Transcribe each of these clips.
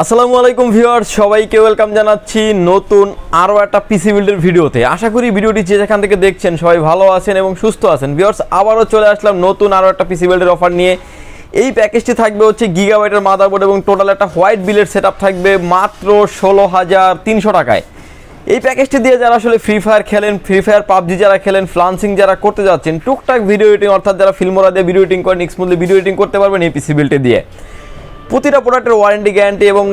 আসসালামু আলাইকুম ভিউয়ার্স, সবাইকে ওয়েলকাম জানাচ্ছি নতুন আরও একটা পিসি বিল্ডের ভিডিওতে। আশা করি ভিডিওটি যে যেখান থেকে দেখছেন সবাই ভালো আছেন এবং সুস্থ আছেন। ভিউয়ার্স, আবারও চলে আসলাম নতুন আরও একটা পিসি বিল্ডের অফার নিয়ে। এই প্যাকেজটি থাকবে হচ্ছে গিগাবাইটের মাদারবোর্ড এবং টোটাল একটা হোয়াইট বিলের সেটআপ থাকবে মাত্র 16,300 টাকায়। এই প্যাকেজটি দিয়ে যারা আসলে ফ্রি ফায়ার খেলেন, ফ্রি ফায়ার পাবজি যারা খেলেন, ফ্লান্সিং যারা করতে যাচ্ছেন, টুকটাক ভিডিও এডিটিং অর্থাৎ যারা ফিল্মোরা দিয়ে ভিডিও এডিটিং করেন, স্মুথলি ভিডিও এডিটিং করতে পারবেন এই পিসি বিল্ডটি দিয়ে। প্রতিটা প্রোডাক্টের ওয়ারেন্টি গ্যারান্টি এবং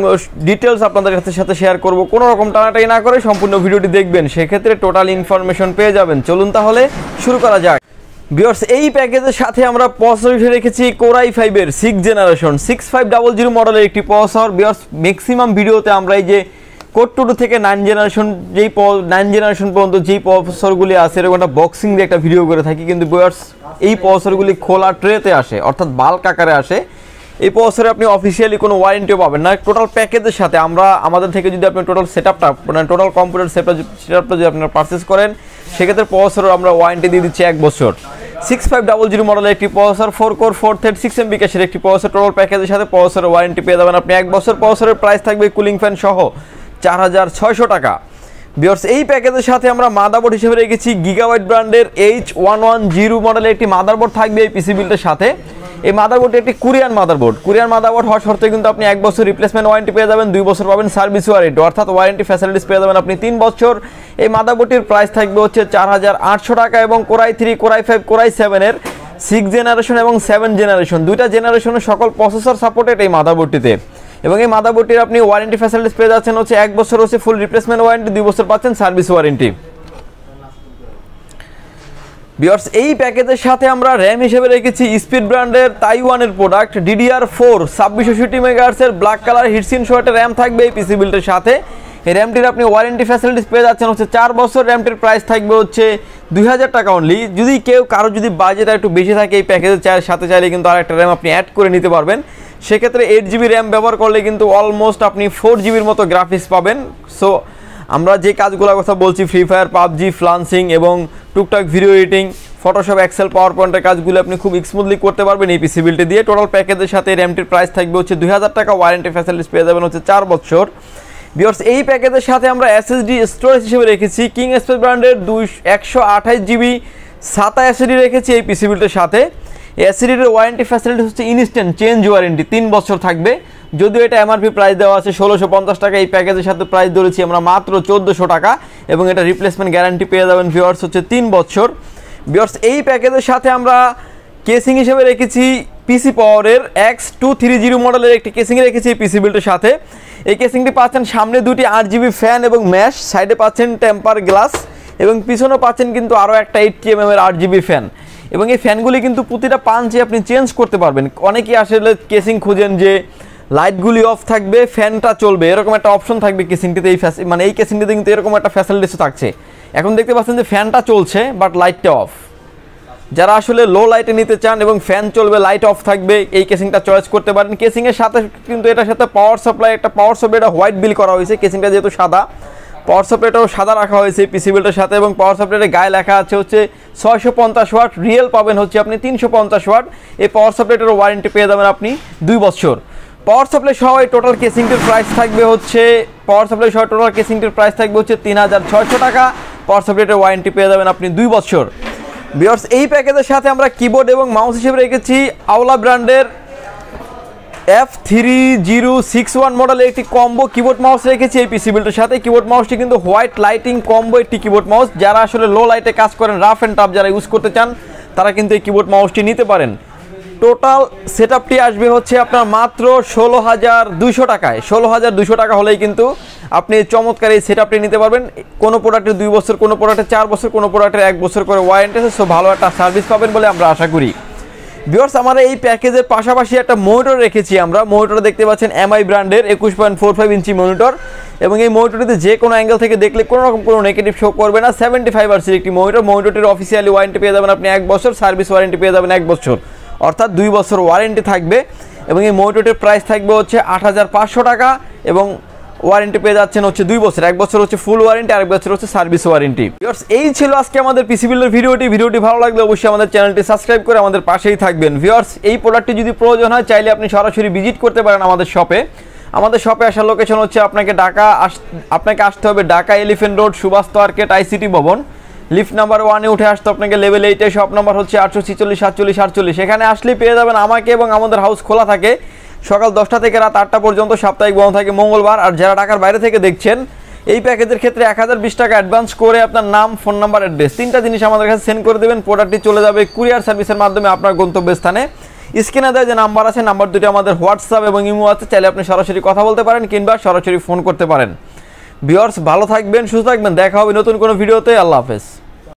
ডিটেলস আপনাদের সাথে শেয়ার করব। কোনো রকম টানাটানি না করে সম্পূর্ণ ভিডিওটি দেখবেন, সেক্ষেত্রে টোটাল ইনফরমেশন পেয়ে যাবেন। চলুন তাহলে শুরু করা যাক। ভিউয়ার্স, এই প্যাকেজের সাথে আমরা প্রসেসর রেখেছি Core i5 এর 6th জেনারেশন 6500 মডেলের একটি প্রসেসর। ভিউয়ার্স, ম্যাক্সিমাম ভিডিওতে আমরা এই যে Core 2 থেকে 9 জেনারেশন পর্যন্ত যেই প্রসেসরগুলি আছে এরকম একটা বক্সিং দিয়ে একটা ভিডিও করে থাকি, কিন্তু ভিউয়ার্স এই প্রসেসরগুলি খোলা ট্রেতে আসে, অর্থাৎ বাল্ক আকারে আসে। এই প্রসেসরে আপনি অফিসিয়ালি কোনো ওয়ারেন্টিও পাবেন না। টোটাল প্যাকেজের সাথে আমাদের থেকে যদি আপনি টোটাল সেটআপটা মানে টোটাল কম্পিউটার সেটআপটা যদি আপনারা পারচেস করেন, সেক্ষেত্রে প্রসেসরের আমরা ওয়ারেন্টি দিয়ে দিচ্ছি 1 বছর। 6500 মডেলের একটি প্রসেসর, 4 কোর 436 MB ক্যাশের একটি প্রসেসর। টোটাল প্যাকেজের সাথে প্রসেসরের ওয়ারেন্টি পেয়ে যাবেন আপনি 1 বছর। প্রসেসরের প্রাইস থাকবে কুলিং ফ্যান সহ 4600 টাকা। ভিউয়ার্স, এই প্যাকেজের সাথে আমরা মাদারবোর্ড হিসেবে রেখেছি গিগাবাইট ব্র্যান্ডের H110 মডেলের একটি মাদারবোর্ড থাকবে এই পিসি বিল্ডের সাথে। এই মাদারবোর্ডটি একটি কোরিয়ান মাদারবোর্ড হওয়ার শর্তে কিন্তু আপনি 1 বছর রিপ্লেসমেন্ট ওয়ারেন্টি পেয়ে যাবেন, 2 বছর পাবেন সার্ভিস ওয়ারেন্টি, অর্থাৎ ওয়ারেন্টি ফ্যাসিলিটিস পেয়ে যাবেন আপনি 3 বছর। এই মাদারবোর্ডটির প্রাইস থাকবে হচ্ছে 4800 টাকা এবং Core i3, Core i5, Core i7 এর 6 জেনারেশন এবং 7 জেনারেশন দুইটা জেনারেশনের সকল প্রসেসর সাপোর্টেড এই মাদারবোর্ডটিতে। এবং এই মাদারবোর্ডটির আপনি ওয়ারেন্টি ফ্যাসিলিটিস পেয়ে যাচ্ছেন হচ্ছে 1 বছর হচ্ছে ফুল রিপ্লেসমেন্ট ওয়ারেন্টি, 2 বছর পাচ্ছেন সার্ভিস ওয়ারেন্টি। ভিউয়ার্স, এই প্যাকেজের সাথে আমরা র্যাম হিসেবে রেখেছি স্পিড ব্র্যান্ডের তাইওয়ানের প্রোডাক্ট DDR4 2660 MHz এর ব্ল্যাক কালার হিটসিন সহ একটা র্যাম থাকবে এই পিসি বিল্ডের সাথে। এই র্যামটির আপনি ওয়ারেন্টি ফ্যাসিলিটিস পেয়ে যাচ্ছেন হচ্ছে 4 বছর। র্যামটির প্রাইস থাকবে হচ্ছে 2000 টাকা অনলি। যদি কারো যদি বাজেট একটু বেশি থাকে, এই প্যাকেজের সাথে চাইলে কিন্তু আরেকটা র্যাম আপনি অ্যাড করে নিতে পারবেন। সেক্ষেত্রে 8GB র্যাম ব্যবহার করলে কিন্তু অলমোস্ট আপনি 4GBর মতো গ্রাফিক্স পাবেন। সো আমরা যে কাজগুলোর কথা বলছি, ফ্রি ফায়ার, পাবজি, ফ্লান্সিং এবং টুকটাক ভিডিও এডিটিং, ফটোশপ, এক্সেল, পাওয়ার পয়েন্টের কাজগুলো আপনি খুব স্মুথলি করতে পারবেন এই পিসি বিল্ডটি দিয়ে। টোটাল প্যাকেজের সাথে র্যামটির প্রাইস থাকবে হচ্ছে 2000 টাকা, ওয়ারেন্টি ফ্যাসিলিটিস পেয়ে যাবেন হচ্ছে 4 বছর। ভিউয়ার্স, এই প্যাকেজের সাথে আমরা SSD স্টোরেজ হিসেবে রেখেছি কিং স্পেস ব্র্যান্ডের 128GB SATA SSD রেখেছি এই পিসি বিল্ডের সাথে। SSDর ওয়ারেন্টি ফ্যাসিলিটিস হচ্ছে ইনস্ট্যান্ট চেঞ্জ ওয়ারেন্টি 3 বছর থাকবে। যদিও এটা MRP প্রাইস দেওয়া আছে 1650 টাকা, এই প্যাকেজের সাথে প্রাইস ধরেছি আমরা মাত্র 1400 টাকা এবং এটা রিপ্লেসমেন্ট গ্যারান্টি পেয়ে যাবেন ভিউয়ার্স হচ্ছে 3 বছর। ভিউয়ার্স, এই প্যাকেজের সাথে আমরা কেসিং হিসেবে রেখেছি পিসি পাওয়ারের X230 মডেলের একটি কেসিং রেখেছি এই পিসি বিল্ডের সাথে। এই কেসিংটি পাচ্ছেন সামনে 2টি 8GB ফ্যান এবং ম্যাশ, সাইডে পাচ্ছেন টেম্পার গ্লাস এবং পিছনে পাচ্ছেন কিন্তু আরও একটা 80mm এর 8GB ফ্যান। এবং এই ফ্যানগুলি কিন্তু প্রতিটা পাঞ্চে আপনি চেঞ্জ করতে পারবেন। অনেকেই আসলে কেসিং খুঁজেন যে লাইটগুলি অফ থাকবে, ফ্যানটা চলবে, এরকম একটা অপশন থাকবে কেসিংটিতে। এই কেসিংটিতে কিন্তু এরকম একটা ফ্যাসিলিটিস থাকছে। এখন দেখতে পাচ্ছেন যে ফ্যানটা চলছে বাট লাইটটা অফ। যারা আসলে লো লাইটে নিতে চান এবং ফ্যান চলবে, লাইট অফ থাকবে, এই কেসিংটা চয়েস করতে পারেন। কেসিংয়ের সাথে কিন্তু এটার সাথে পাওয়ার সাপ্লাই এটা হোয়াইট বিল করা হয়েছে। কেসিংটা যেহেতু সাদা, পাওয়ার সাপ্লাইটাও সাদা রাখা হয়েছে এই পিসি বিল্ডের সাথে এবং পাওয়ার সাপ্লাইয়ের গায়ে লেখা আছে হচ্ছে 650 ওয়াট, রিয়েল পাবেন হচ্ছে আপনি 350 ওয়াট। এই পাওয়ার সাপ্লাইটার ওয়ারেন্টি পেয়ে যাবেন আপনি 2 বছর। পাওয়ার সাপ্লাই সহ এই টোটাল কেসিংটির প্রাইস থাকবে হচ্ছে 3600 টাকা। পাওয়ার সাপ্লাইটার ওয়ারেন্টি পেয়ে যাবেন আপনি 2 বছর। ভিউয়ার্স, এই প্যাকেজের সাথে আমরা কিবোর্ড এবং মাউস হিসেবে রেখেছি আওলা ব্র্যান্ডের F3061 মডেলের একটি কম্বো কিবোর্ড মাউস রেখেছি এই পিসি বিল্ডের সাথে। কিবোর্ড মাউসটি কিন্তু হোয়াইট লাইটিং কম্বো একটি কিবোর্ড মাউস। যারা আসলে লো লাইটে কাজ করেন, রাফ অ্যান্ড টাফ যারা ইউজ করতে চান, তারা কিন্তু এই কিবোর্ড মাউসটি নিতে পারেন। টোটাল সেটআপটি আসবে হচ্ছে আপনার মাত্র 16,200 টাকায়। 16,200 টাকা হলেই কিন্তু আপনি চমৎকার এই সেটআপটি নিতে পারবেন। কোনো প্রোডাক্টের 2 বছর, কোনো প্রোডাক্টের 4 বছর, কোনো প্রোডাক্টের 1 বছর করে ওয়ারেন্টি আছে। সো ভালো একটা সার্ভিস পাবেন বলে আমরা আশা করি। ভিউয়ার্স, আমরা এই প্যাকেজের পাশাপাশি একটা মনিটর রেখেছি আমরা। মনিটর দেখতে পাচ্ছেন MI ব্র্যান্ডের 21.45 ইঞ্চি মনিটর এবং এই মনিটরটিতে যে কোনো অ্যাঙ্গেল থেকে দেখলে কোনো রকম কোনো নেগেটিভ শো করবে না। 75 Hz একটি মনিটর। মনিটরটির অফিসিয়ালি ওয়ারেন্টি পেয়ে যাবেন আপনি 1 বছর, সার্ভিস ওয়ারেন্টি পেয়ে যাবেন 1 বছর, অর্থাৎ 2 বছর ওয়ারেন্টি থাকবে। এবং এই মনিটরটির প্রাইস থাকবে হচ্ছে 8500 টাকা এবং ওয়ারেন্টি পেয়ে যাচ্ছেন হচ্ছে 2 বছর। 1 বছর হচ্ছে ফুল ওয়ারেন্টি, আর 1 বছর হচ্ছে সার্ভিস ওয়ারেন্টি। ভিউয়ার্স, এই ছিল আজকে আমাদের পিসি বিল্ডের ভিডিওটি ভালো লাগলে অবশ্যই আমাদের চ্যানেলটি সাবস্ক্রাইব করে আমাদের পাশেই থাকবেন। ভিউয়ার্স, এই প্রোডাক্টটি যদি প্রয়োজন হয় চাইলে আপনি সরাসরি ভিজিট করতে পারেন আমাদের শপে। আমাদের শপে আসার লোকেশন হচ্ছে আপনাকে আসতে হবে Dhaka elephant road Subhash market ICT ভবন, লিফট নাম্বার 1-এ উঠে আসতে আপনাকে লেভেল 8-এ, শপ নাম্বার হচ্ছে 846-47-48। এখানে আসলেই পেয়ে যাবেন আমাকে, এবং আমাদের হাউস খোলা থাকে সকাল 10টা থেকে রাত 8টা পর্যন্ত, সাপ্তাহিক বন্ধ থাকে মঙ্গলবার। আর যারা ঢাকার বাইরে থেকে দেখছেন, এই প্যাকেজের ক্ষেত্রে 1020 টাকা অ্যাডভান্স করে আপনার নাম, ফোন নাম্বার, অ্যাড্রেস 3টা জিনিস আমাদের কাছে সেন্ড করে দেবেন। প্রোডাক্টটি চলে যাবে কুরিয়ার সার্ভিসের মাধ্যমে আপনার গন্তব্যস্থানে। স্ক্রিনে দেওয়া যে নাম্বার আছে, নাম্বার দুটি আমাদের হোয়াটসঅ্যাপ এবং ইমো আছে, চাইলে আপনি সরাসরি কথা বলতে পারেন কিংবা সরাসরি ফোন করতে পারেন। ভিউয়ার্স, ভালো থাকবেন, সুস্থ থাকবেন, দেখা হবে নতুন কোনো ভিডিওতে। আল্লাহ হাফেজ।